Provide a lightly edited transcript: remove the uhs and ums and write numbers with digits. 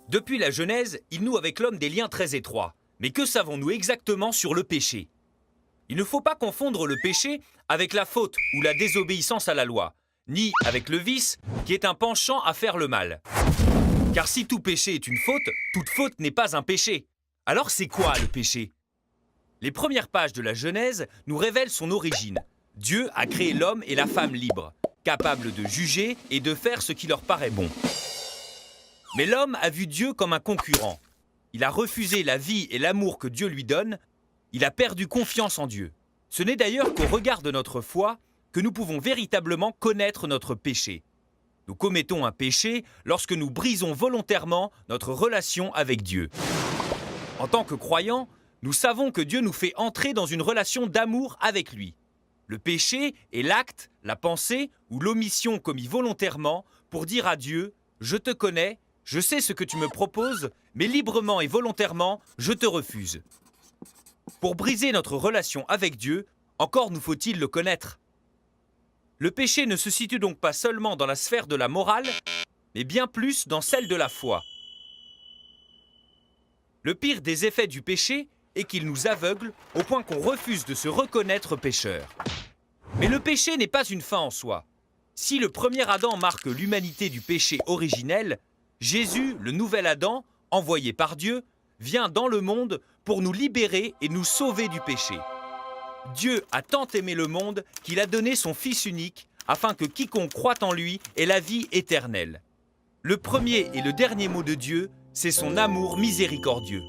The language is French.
Depuis la Genèse, il noue avec l'homme des liens très étroits. Mais que savons-nous exactement sur le péché? Il ne faut pas confondre le péché avec la faute ou la désobéissance à la loi, ni avec le vice, qui est un penchant à faire le mal. Car si tout péché est une faute, toute faute n'est pas un péché. Alors c'est quoi le péché? Les premières pages de la Genèse nous révèlent son origine. Dieu a créé l'homme et la femme libres, capables de juger et de faire ce qui leur paraît bon. Mais l'homme a vu Dieu comme un concurrent. Il a refusé la vie et l'amour que Dieu lui donne. Il a perdu confiance en Dieu. Ce n'est d'ailleurs qu'au regard de notre foi que nous pouvons véritablement connaître notre péché. Nous commettons un péché lorsque nous brisons volontairement notre relation avec Dieu. En tant que croyants, nous savons que Dieu nous fait entrer dans une relation d'amour avec lui. Le péché est l'acte, la pensée ou l'omission commis volontairement pour dire à Dieu « Je te connais, je sais ce que tu me proposes, mais librement et volontairement, je te refuse. » Pour briser notre relation avec Dieu, encore nous faut-il le connaître. Le péché ne se situe donc pas seulement dans la sphère de la morale, mais bien plus dans celle de la foi. Le pire des effets du péché est qu'il nous aveugle au point qu'on refuse de se reconnaître pécheur. Mais le péché n'est pas une fin en soi. Si le premier Adam marque l'humanité du péché originel, Jésus, le nouvel Adam, envoyé par Dieu, vient dans le monde pour nous libérer et nous sauver du péché. Dieu a tant aimé le monde qu'il a donné son Fils unique afin que quiconque croit en lui ait la vie éternelle. Le premier et le dernier mot de Dieu, c'est son amour miséricordieux.